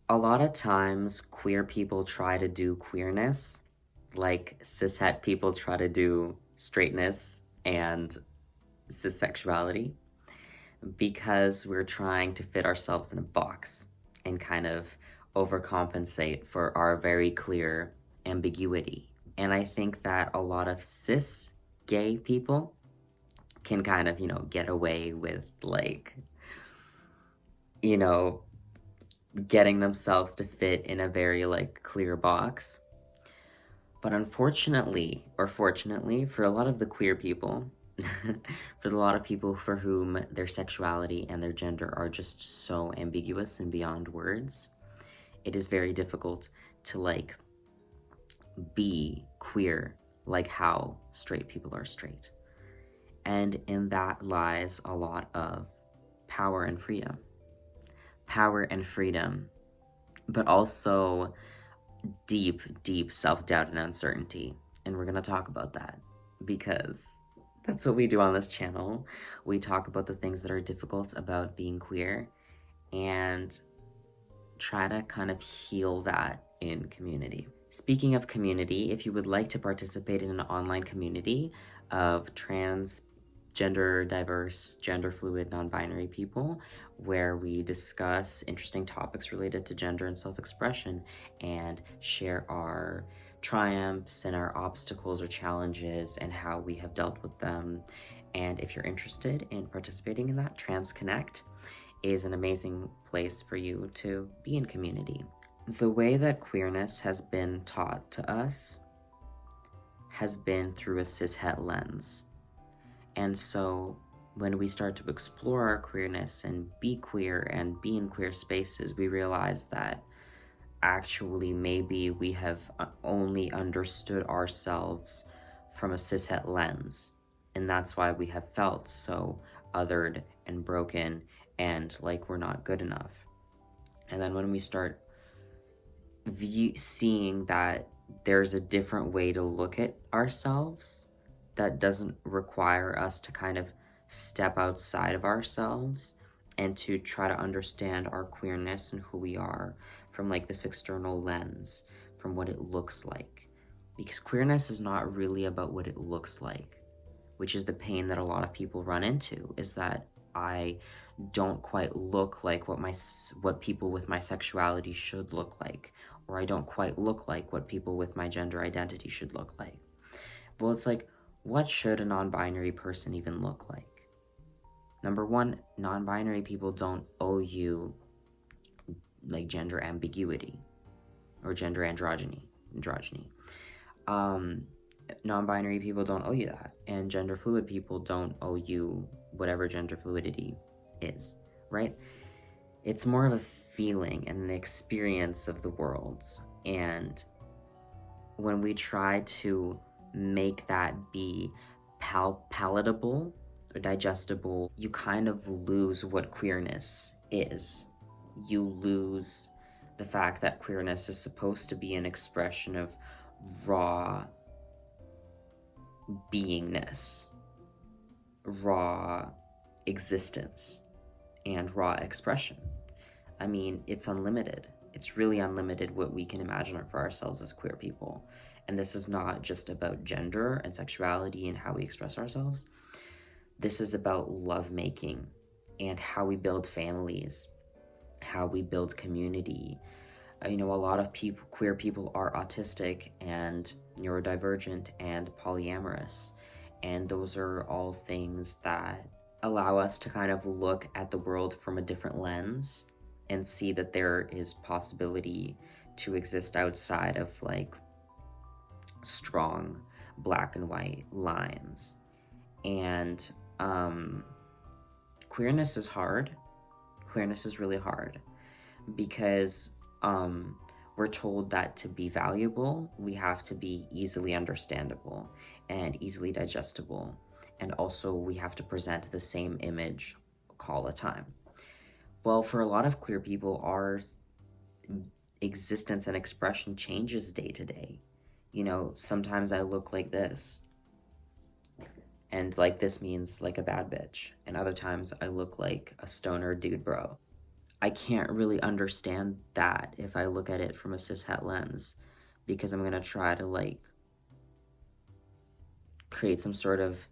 A lot of times, queer people try to do queerness, like cishet people try to do straightness and cissexuality, because we're trying to fit ourselves in a box and kind of overcompensate for our very clear ambiguity. And I think that a lot of cis gay people can kind of, get away with, like, you know, getting themselves to fit in a very, like, clear box. But unfortunately, or fortunately, for a lot of the queer people, for a lot of people for whom their sexuality and their gender are just so ambiguous and beyond words, it is very difficult to, like, be queer like how straight people are straight. And in that lies a lot of power and freedom. Power and freedom, but also deep, deep self-doubt and uncertainty. And we're going to talk about that because that's what we do on this channel. We talk about the things that are difficult about being queer and try to kind of heal that in community. Speaking of community, if you would like to participate in an online community of trans, gender diverse, gender fluid, non-binary people, where we discuss interesting topics related to gender and self-expression and share our triumphs and our obstacles or challenges and how we have dealt with them. And if you're interested in participating in that, Trans Connect is an amazing place for you to be in community. The way that queerness has been taught to us has been through a cishet lens. And so when we start to explore our queerness and be queer and be in queer spaces, we realize that actually maybe we have only understood ourselves from a cishet lens. And that's why we have felt so othered and broken and like we're not good enough. And then when we start seeing that there's a different way to look at ourselves that doesn't require us to kind of step outside of ourselves and to try to understand our queerness and who we are from like this external lens, from what it looks like. Because queerness is not really about what it looks like, which is the pain that a lot of people run into, is that I don't quite look like what people with my sexuality should look like, or I don't quite look like what people with my gender identity should look like. Well, it's like, what should a non-binary person even look like? Number one, non-binary people don't owe you like gender ambiguity or gender androgyny. Non-binary people don't owe you that, and gender fluid people don't owe you whatever gender fluidity is, right? It's more of a feeling and an experience of the world, and when we try to make that be palatable or digestible, you kind of lose what queerness is. You lose the fact that queerness is supposed to be an expression of raw beingness, raw existence, and raw expression. I mean, it's unlimited. It's really unlimited what we can imagine for ourselves as queer people. And this is not just about gender and sexuality and how we express ourselves. This is about lovemaking and how we build families, how we build community. A lot of queer people are autistic and neurodivergent and polyamorous. And those are all things that allow us to kind of look at the world from a different lens and see that there is possibility to exist outside of like strong black and white lines. And queerness is hard. Queerness is really hard because we're told that to be valuable, we have to be easily understandable and easily digestible. And also we have to present the same image all the time. Well, for a lot of queer people, our existence and expression changes day to day. Sometimes I look like this, and like this means like a bad bitch, and other times I look like a stoner dude bro. I can't really understand that if I look at it from a cishet lens, because I'm gonna try to like create some sort of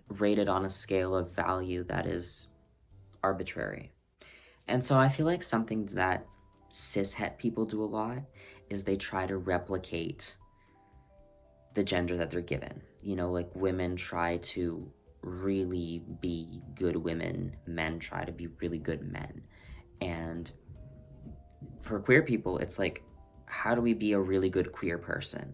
rated on a scale of value that is arbitrary. And so I feel like something that cishet people do a lot is they try to replicate the gender that they're given. You know, like women try to really be good women, men try to be really good men. And for queer people, it's like, how do we be a really good queer person?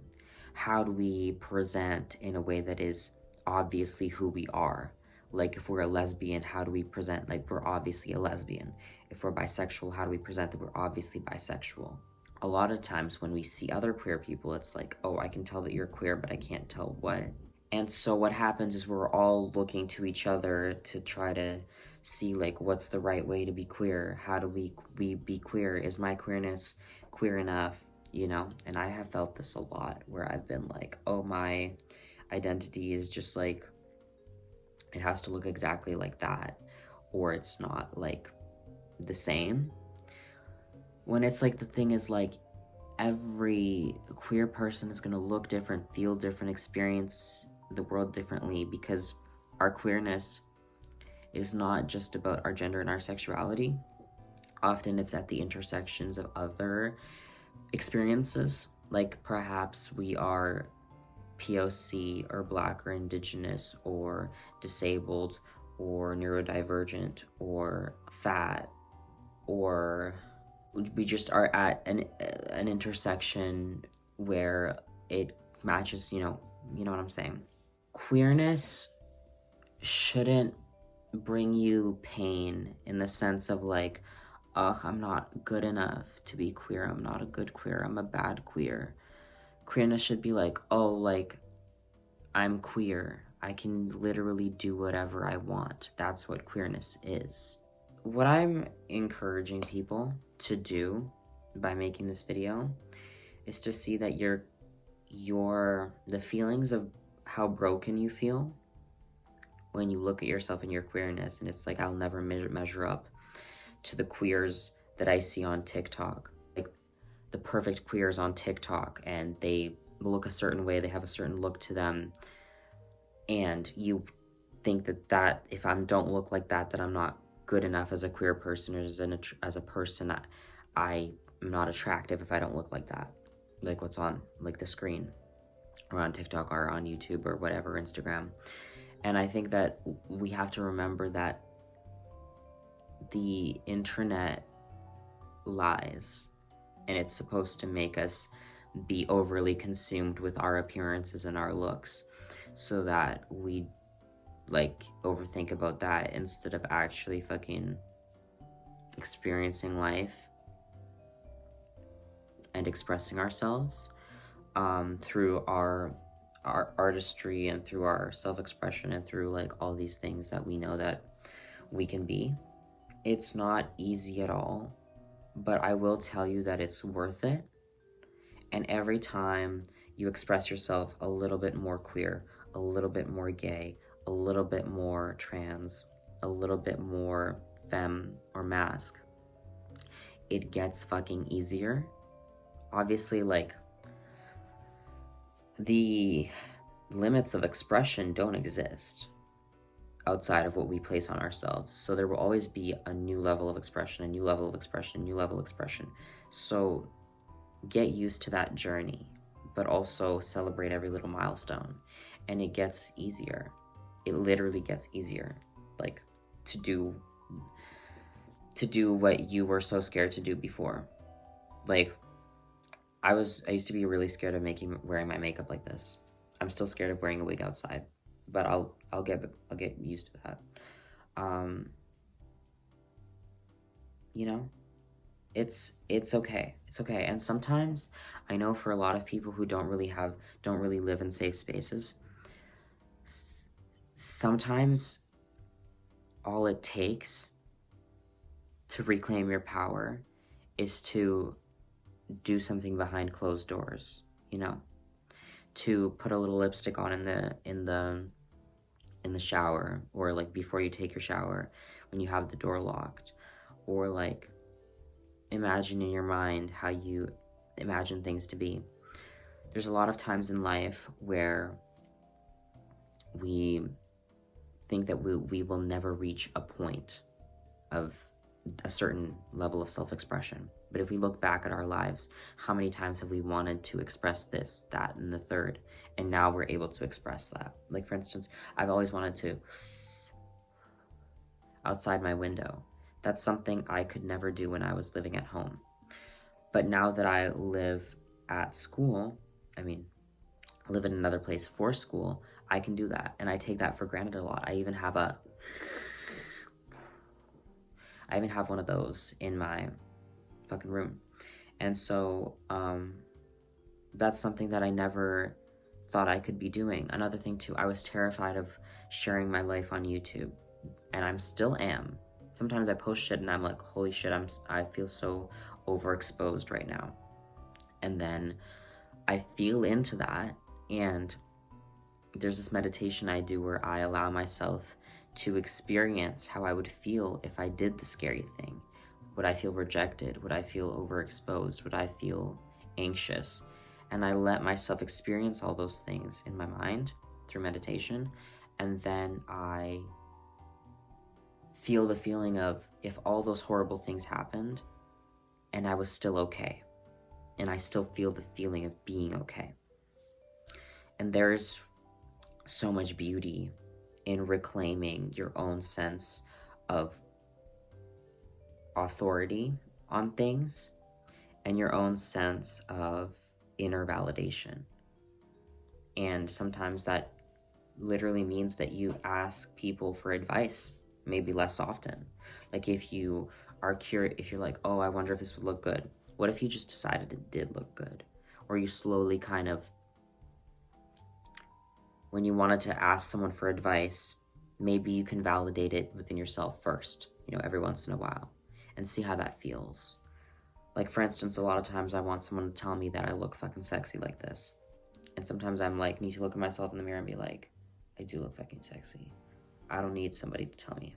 How do we present in a way that is obviously who we are? Like if we're a lesbian, how do we present like we're obviously a lesbian? If we're bisexual, how do we present that we're obviously bisexual? A lot of times when we see other queer people, it's like, oh, I can tell that you're queer, but I can't tell what. And so what happens is we're all looking to each other to try to see like what's the right way to be queer. How do we be queer? Is my queerness queer enough? You know, and I have felt this a lot where I've been like, oh, my identity is just like, it has to look exactly like that, or it's not like the same. When it's like the thing is like every queer person is gonna look different, feel different, experience the world differently, because our queerness is not just about our gender and our sexuality. Often it's at the intersections of other experiences, like perhaps we are POC or Black or Indigenous or disabled or neurodivergent or fat, or we just are at an intersection where it matches, you know what I'm saying. Queerness shouldn't bring you pain in the sense of like, ugh, I'm not good enough to be queer, I'm not a good queer, I'm a bad queer. Queerness should be like, oh, like, I'm queer, I can literally do whatever I want. That's what queerness is. What I'm encouraging people to do by making this video is to see that the feelings of how broken you feel when you look at yourself and your queerness, and it's like, I'll never measure up to the queers that I see on TikTok, like the perfect queers on TikTok, and they look a certain way, they have a certain look to them, and you think that if I don't look like that, that I'm not good enough as a queer person, or as a person, I am not attractive if I don't look like that, like what's on like the screen, or on TikTok, or on YouTube, or whatever, Instagram. And I think that we have to remember that the internet lies, and it's supposed to make us be overly consumed with our appearances and our looks, so that we like overthink about that instead of actually fucking experiencing life and expressing ourselves through our artistry, and through our self-expression, and through like all these things that we know that we can be. It's not easy at all, but I will tell you that it's worth it. And every time you express yourself a little bit more queer, a little bit more gay, a little bit more trans, a little bit more femme or masc, it gets fucking easier. Obviously, like, the limits of expression don't exist outside of what we place on ourselves. So there will always be a new level of expression, a new level of expression, a new level of expression. So get used to that journey, but also celebrate every little milestone. And it gets easier. It literally gets easier. Like, to do what you were so scared to do before. Like, I used to be really scared of wearing my makeup like this. I'm still scared of wearing a wig outside, but I'll get used to that. You know, it's okay. It's okay. And sometimes I know for a lot of people who don't really live in safe spaces, sometimes all it takes to reclaim your power is to do something behind closed doors, you know, to put a little lipstick on in the shower, or like before you take your shower, when you have the door locked, or like imagine in your mind how you imagine things to be. There's a lot of times in life where we think that we will never reach a point of a certain level of self-expression. But if we look back at our lives, how many times have we wanted to express this, that, and the third, and now we're able to express that? Like, for instance, I've always wanted to outside my window. That's something I could never do when I was living at home. But now that I live at school, I live in another place for school, I can do that, and I take that for granted a lot. I even have one of those in my fucking room. And so that's something that I never thought I could be doing. Another thing too, I was terrified of sharing my life on YouTube, and I'm still am. Sometimes I post shit and I'm like, holy shit, I feel so overexposed right now. And then I feel into that, and there's this meditation I do where I allow myself to experience how I would feel if I did the scary thing. Would I feel rejected? Would I feel overexposed? Would I feel anxious? And I let myself experience all those things in my mind through meditation, and then I feel the feeling of if all those horrible things happened and I was still okay, and I still feel the feeling of being okay. And there's so much beauty in reclaiming your own sense of authority on things and your own sense of inner validation. And sometimes that literally means that you ask people for advice, maybe less often. Like if you are curious, if you're like, oh, I wonder if this would look good. What if you just decided it did look good? Or you slowly kind of, when you wanted to ask someone for advice, maybe you can validate it within yourself first, every once in a while, and see how that feels. Like, for instance, a lot of times I want someone to tell me that I look fucking sexy like this. And sometimes I'm like, need to look at myself in the mirror and be like, I do look fucking sexy. I don't need somebody to tell me.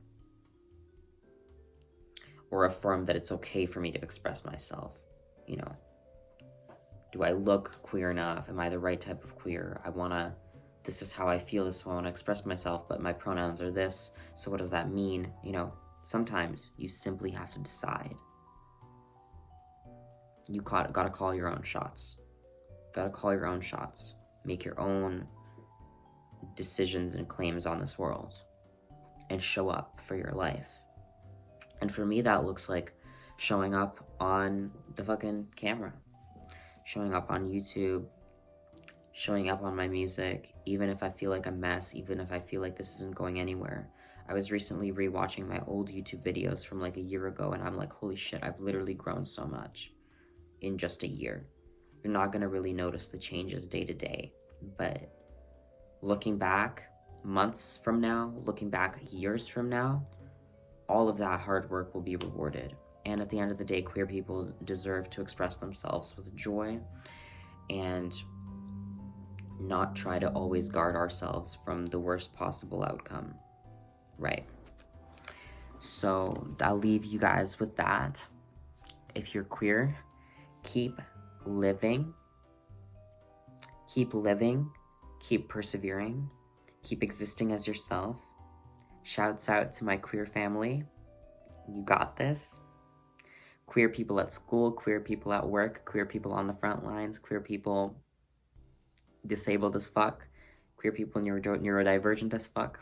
Or affirm that it's okay for me to express myself. Do I look queer enough? Am I the right type of queer? This is how I feel, this is how I want to express myself, but my pronouns are this, so what does that mean? Sometimes you simply have to decide. You gotta call your own shots. Gotta call your own shots. Make your own decisions and claims on this world. And show up for your life. And for me, that looks like showing up on the fucking camera. Showing up on YouTube. Showing up on my music, even if I feel like a mess, even if I feel like this isn't going anywhere. I was recently rewatching my old YouTube videos from like a year ago, and I'm like, holy shit, I've literally grown so much in just a year. You're not gonna really notice the changes day to day, but looking back months from now, looking back years from now, all of that hard work will be rewarded. And at the end of the day, queer people deserve to express themselves with joy and not try to always guard ourselves from the worst possible outcome, right? So I'll leave you guys with that. If you're queer, keep living, keep persevering, keep existing as yourself. Shouts out to my queer family. You got this. Queer people at school, queer people at work, queer people on the front lines, queer people disabled as fuck, queer people neurodivergent as fuck,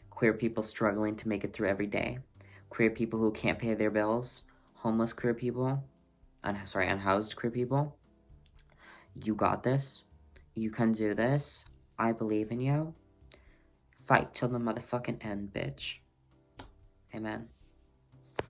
queer people struggling to make it through every day, queer people who can't pay their bills, homeless queer people, unhoused queer people. You got this. You can do this. I believe in you. Fight till the motherfucking end, bitch. Amen.